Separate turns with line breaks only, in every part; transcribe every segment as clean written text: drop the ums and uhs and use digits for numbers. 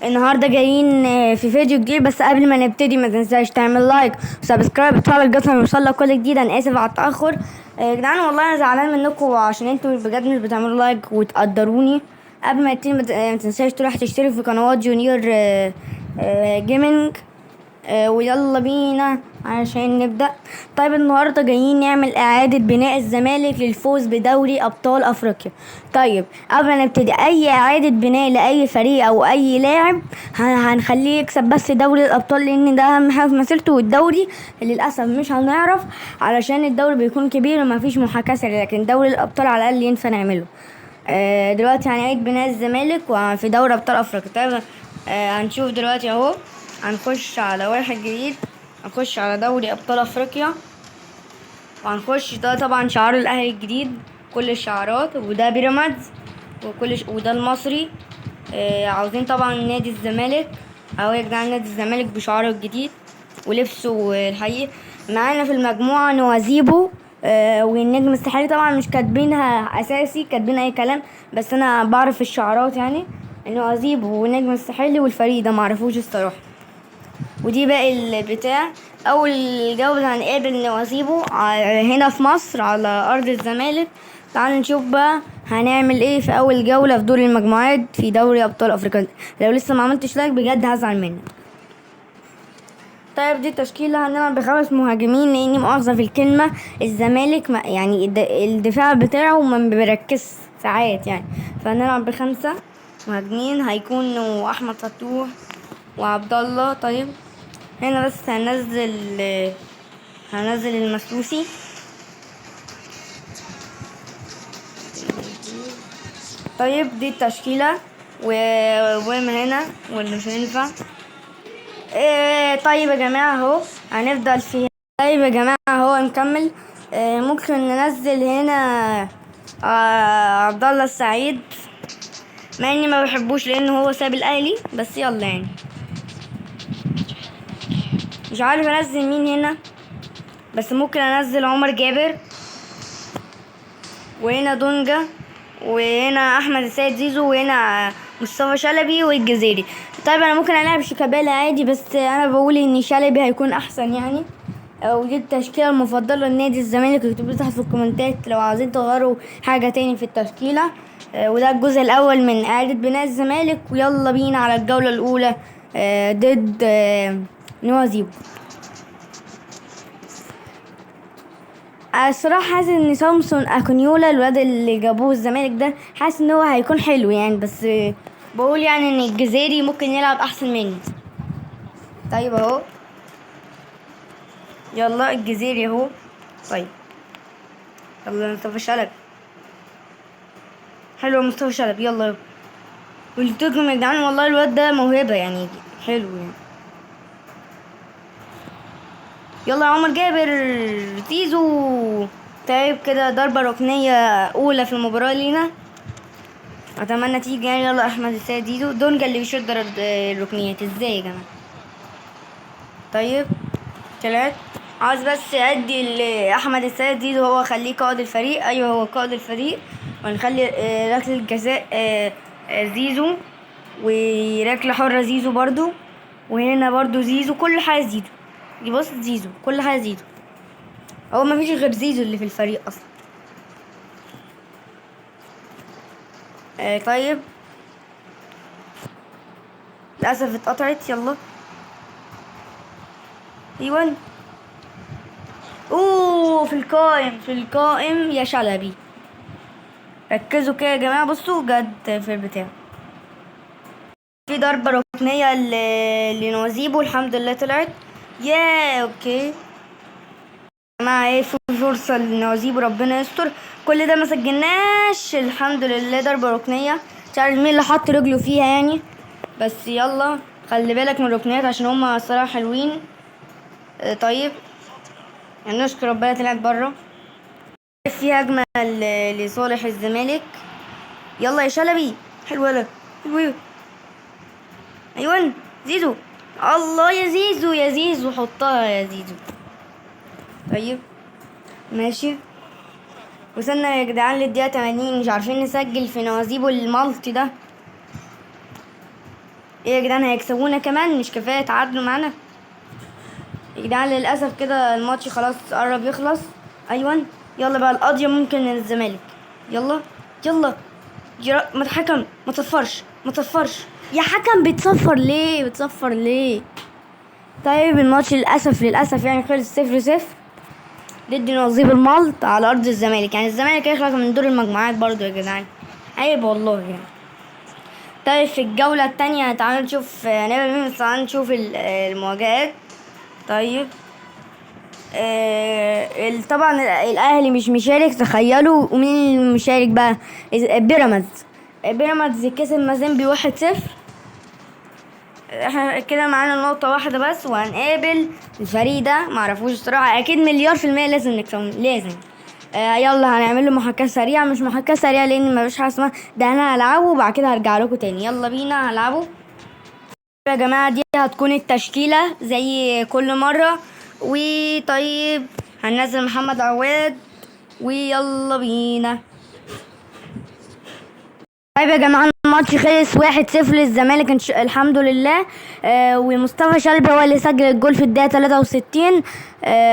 النهارده جايين في فيديو جديد. بس قبل ما نبتدي ما تنساش تعمل لايك وسبسكرايب وتفعل الجرس عشان يوصلك كل جديد. انا اسف على التاخر يا جدعان، والله انا زعلان منكم عشان انتوا بجد مش بتعملوا لايك وتقدروني. قبل ما نبتدي ما تنساش تروح تشترك في قنوات جونيور جيمنج. ويلا بينا عشان نبدأ. طيب النهاردة جايين نعمل إعادة بناء الزمالك للفوز بدوري أبطال أفريقيا. طيب قبل ما نبتدي أي إعادة بناء لأي فريق أو أي لاعب هنخليه يكسب بس دوري الأبطال، لأن ده أهم حاجة في مسيرته. والدوري للأسف مش هنعرف علشان الدوري بيكون كبير ومفيش محاكاة سريعة، لكن دوري الأبطال على الأقل ينفع نعمله. دلوقتي هنعيد بناء الزمالك في دوري أبطال أفريقيا. طيب هنشوف دلوقتي أهو. هنخش على واحد جديد، هنخش على دوري ابطال افريقيا، وهنخش ده طبعا شعار الاهلي الجديد كل الشعارات، وده بيراميدز وده المصري. عاوزين طبعا نادي الزمالك اهو يا جدعان، نادي الزمالك بشعاره الجديد ولبسه الحقيقي. معانا في المجموعة نوازيبو والنجم الساحلي. طبعا مش كاتبينها اساسي، كاتبين اي كلام، بس انا بعرف الشعارات يعني. نوازيبو والنجم الساحلي والفريق ده معرفوش الصراحة. ودي باقي البتاع. اول جولة هنقابل نوازيبو هنا في مصر على ارض الزمالك. تعالوا نشوف بقى هنعمل ايه في اول جولة في دور المجموعات في دوري ابطال افريقيا. لو لسه ما عملتش لايك بجد هزعل منك. طيب دي التشكيلة. هنلعب بخمس مهاجمين لاني مؤاخذة في الكلمة. الزمالك يعني الدفاع بتاعه ما بيركز ساعات يعني، فهنلعب بخمسة مهاجمين. هيكونوا احمد فتوح وعبد الله. طيب هنا بس هنزل المسلوسي. طيب دي التشكيلة ومن هنا ولا مش هينفع. طيب يا جماعة اهو هنفضل فيها. طيب يا جماعة اهو نكمل. ممكن ننزل هنا عبد الله السعيد، مع اني ما بحبوش لانه هو ساب الاهلي، بس يلا يعني مش عارف انزل مين هنا، بس ممكن انزل عمر جابر، وهنا دونجا، وهنا احمد السيد زيزو، وهنا مصطفى شلبي والجزيري. طيب انا ممكن العب شيكابالا عادي، بس انا بقول ان شلبي هيكون احسن يعني. ودي التشكيله المفضله لنادي الزمالك. اكتبوا تحت في الكومنتات لو عايزين تغيروا حاجه تاني في التشكيله. وده الجزء الاول من اعاده بناء الزمالك، ويلا بينا على الجوله الاولى ضد نوازيبو. الصراحة حاسس ان سامسون اكونيولا الواد اللي جابوه الزمالك ده، حاسس ان هو هيكون حلو يعني، بس بقول يعني ان الجزيري ممكن يلعب احسن مني. طيب اهو يلا الجزيري اهو. طيب يلا مصطفى شلبي، حلو مصطفى شلبي يلا. قلت لكم يا جدعان والله الواد ده موهبة يعني، حلو يعني. يلا يا عمر جابر زيزو. طيب كده ضربة ركنية أولى في المباراة لينا، اتمنى تيجي يعني. يلا احمد السيد زيزو دونجا اللي بيشوط الركنيات ازاي يا جماعه. طيب طلعت. عاوز بس ادي لاحمد السيد زيزو، هو خليه قائد الفريق. ايوه هو قائد الفريق. ونخلي ركله الجزاء زيزو، وركله حره زيزو برضو، وهنا برضو زيزو. كل حاجه زيزو. دي بص زيزو كل حاجه زيزو. هو ما فيش غير زيزو اللي في الفريق اصلا. طيب للاسف اتقطعت. يلا ايوه. اوه في القائم يا شلبي. ركزوا كده يا جماعة، بصوا جد في البتاع. في ضربة ركنية لنوازيبو، الحمد لله طلعت. اوكي يا جماعة ايه، في فرصة لنوازيبو ربنا يستر. كل ده ما سجلناش الحمد لله. ضربة ركنية مش عارف مين اللي حط رجله فيها يعني، بس يلا خلي بالك من الركنيات عشان هما الصراحة حلوين. طيب يعني نشكر ربنا طلعت بره. في هجمة لصالح الزمالك. يلا يا شلبي، حلو ده حلو. ايوه زيزو. الله يا زيزو يا زيزو حطها يا زيزو. طيب ماشي. وصلنا يا جدعان للدقيقة 80، مش عارفين نسجل في نوازيبو المالتي ده. ايه يا جدعان، هيكسبونا كمان؟ مش كفايه تعادلوا معانا يا جدعان؟ للاسف كده الماتش خلاص قرب يخلص. ايوه، يلا بقى القضيه ممكن للزمالك. يلا يلا ما تحكم، ما تصفرش ما تصفرش يا حكم. بتصفر ليه؟ بتصفر ليه؟ طيب الماتش للاسف يعني خلص 0-0 ضد نظيف المالط على ارض الزمالك. يعني الزمالك هيخرج من دور المجموعات برضو يا جدعان، عيب والله يعني. طيب في الجولة التانية تعالوا نشوف هنعمل مين، بس تعالوا نشوف المواجهات. طيب طبعا الاهلي مش مشارك، تخيلوا. ومين اللي مشارك بقى؟ بيراميدز. بيراميدز كسب مازيمبي 1-0. احنا كده معانا نقطة واحدة بس، وهنقابل الفريق ده معرفوش الصراحة، اكيد مليار في المية لازم نكسبهم لازم. يلا هنعمل له محاكاة سريعة، مش محاكاة سريعة لان مفيش حاجة اسمها ده. انا هلعبه وبعد كده هرجع لكم تاني. يلا بينا هلعبه يا جماعة. دي هتكون التشكيلة زي كل مرة. وطيب هننزل محمد عواد ويلا بينا. طيب يا جماعة الماتش خلص 1-0 للزمالك الحمد لله. ومصطفى شلبي هو اللي سجل الجول في الدقيقة 63.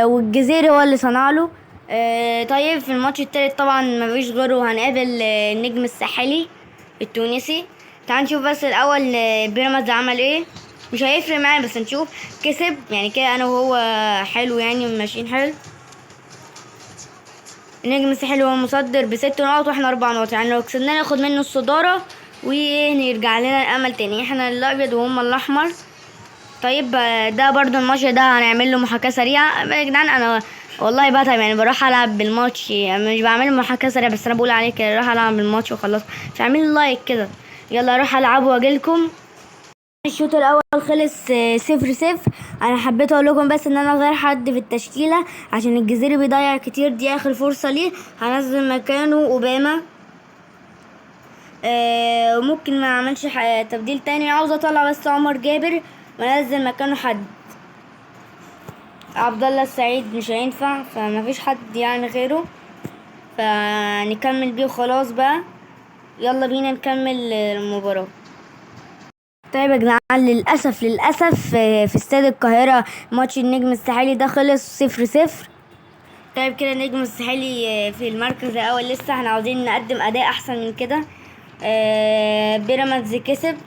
والجزيري هو اللي صنعله. طيب في الماتش التالت طبعا مفيش غيره، هنقابل النجم الساحلي التونسي. تعال نشوف بس الأول بيراميدز عمل ايه. مش هيفرق معايا بس نشوف. كسب يعني كده انا وهو حلو يعني ماشيين حلو. النجم الساحلي هو مصدر ب6 نقط واحنا 4 نقط، يعني لو كسبنا ناخد منه الصدارة ونرجع لنا الامل تاني. احنا الابيض وهم الاحمر. طيب ده برضو الماتش ده هنعمل له محاكاة سريعة يا جدعان. انا والله بتعب يعني، بروح العب بالماتش مش بعمل محاكاة سريعة، بس انا بقول عليك كده اروح العب بالماتش وخلاص. مش عاملين لايك كده. يلا اروح العب واجيلكم. الشوط الاول خلص 0-0. انا حبيت اقول لكم بس ان انا غير حد في التشكيله عشان الجزيري بيضيع كتير، دي اخر فرصه ليه. هنزل مكانه اوباما. وممكن ما اعملش تبديل تاني، عاوز اطلع بس عمر جابر وانزل مكانه حد. عبد الله السعيد مش هينفع، فما فيش حد يعني غيره، فنكمل بيه وخلاص بقى. يلا بينا نكمل المباراه. طيب يا جدعان للأسف في استاد القاهرة ماتش النجم الساحلي ده خلص 0-0. طيب كده النجم الساحلي في المركز الأول. لسه احنا عاوزين نقدم أداء أحسن من كده. بيراميدز كسب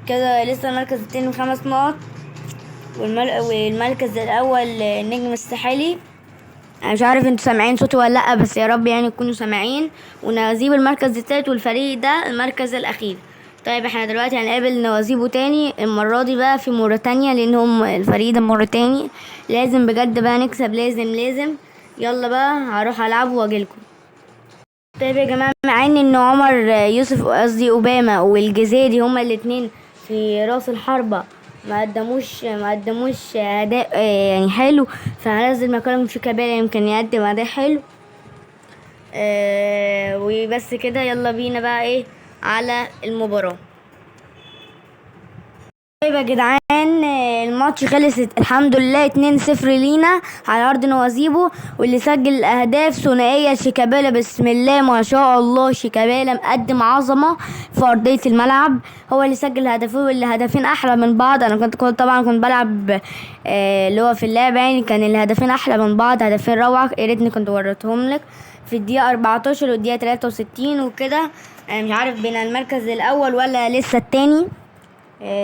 كده، لسه المركز التاني ب5 نقط. والمركز الأول النجم الساحلي. انا مش عارف انتوا سامعين صوتي ولا لأ، بس يا رب يعني تكونوا سامعين. ونجيب المركز التالت والفريق ده المركز الأخير. طيب احنا دلوقتي هنقابل نوازيبو تاني، المرة دي بقى في موريتانيا لان هم الفريق ده موريتاني. لازم بجد بقى نكسب، لازم. يلا بقى هروح العبه واجيلكم. طيب يا جماعة مع ان عمر يوسف قصدي اوباما والجزيري هما الاتنين في راس الحربة ما قدموش اداء يعني حلو، فهنزل مكانهم شيكابالا يمكن يقدم اداء حلو. وبس كده. يلا بينا بقى ايه على المباراة. طيب يا جدعان الماتش خلص الحمد لله 2-0 لينا على ارض نوازيبو. واللي سجل الاهداف ثنائيه شيكابالا. بسم الله ما شاء الله، شيكابالا مقدم عظمه في ارضيه الملعب. هو اللي سجل هدفين، واللي هدفين احلى من بعض. انا كنت طبعا كنت بلعب اللي هو في اللعبه يعني، كان الهدفين احلى من بعض، هدفين روعه. يا ريتني كنت وريتهم لك في الدقيقه 14 والدقيقه 63 وكده. مش عارف بين المركز الاول ولا لسه التاني.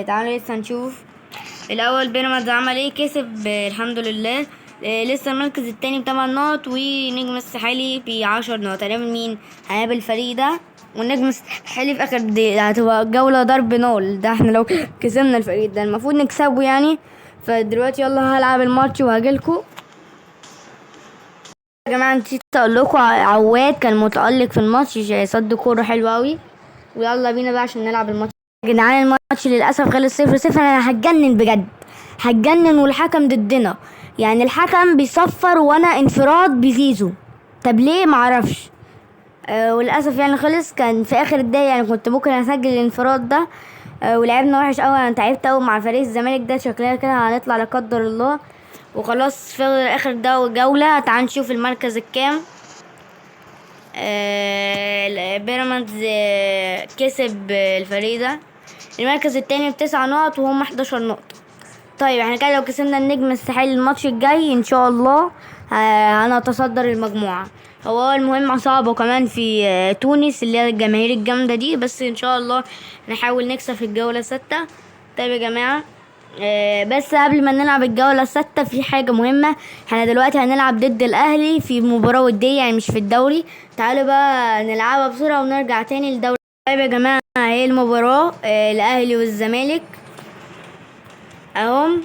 تعالوا لسه نشوف. الاول بيراميدز عمل ايه، كسب الحمد لله. لسه المركز التاني ب8 نقط، ونجم الساحلي ب10 نقط. هنعمل مين؟ هنقابل الفريق ده. والنجم الساحلي في اخر دي هتبقى جولة ضرب نار. ده احنا لو كسبنا الفريق ده المفروض نكسبه يعني. فدلوقتي يلا هلعب الماتش وهجيلكوا يا جماعة. نسيت اقول لكم عواد كان متألق في الماتش، صد كورة حلوة اوي. ويلا بينا بقى عشان نلعب الماتش يا جدعان. الماتش للاسف خلص 0-0. انا هتجنن بجد، هتجنن. والحكم ضدنا، يعني الحكم بيصفر وانا انفراد بزيزو. طب ليه؟ معرفش. وللاسف يعني خلص كان في اخر الدقايق، يعني كنت ممكن اسجل الانفراد ده. ولعبنا وحش قوي. انا تعبت قوي مع فريق الزمالك ده، شكلنا كده هنطلع لا قدر الله. وخلاص في اخر ده جولة. تعال نشوف المركز الكام. بيراميدز كسب الفريق ده. المركز التاني ب9 نقط وهم 11 نقطة. طيب احنا كده لو كسبنا النجم الساحلي الماتش الجاي ان شاء الله هنتصدر المجموعة. هو المهم صعب كمان في تونس اللي هي الجماهير الجامدة دي، بس ان شاء الله نحاول نكسب في الجولة 6. طيب يا جماعة، بس قبل ما نلعب الجولة 6 في حاجة مهمة. احنا دلوقتي هنلعب ضد الاهلي في مباراة ودية، يعني مش في الدوري. تعالوا بقى نلعبها بسرعة ونرجع تاني للدوري. طيب يا جماعة، هي المباراة الاهلي والزمالك اهم.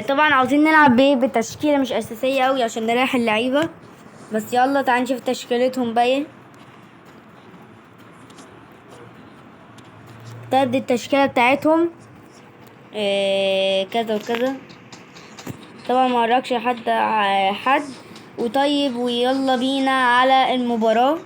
طبعا عاوزين نلعب بتشكيلة مش اساسية اوي عشان نريح اللعيبة. بس يلا تعال نشوف تشكيلتهم بقى ايه. طيب دي التشكيلة بتاعتهم كذا وكذا. طبعا ما اقولكش حد. وطيب ويلا بينا على المباراة.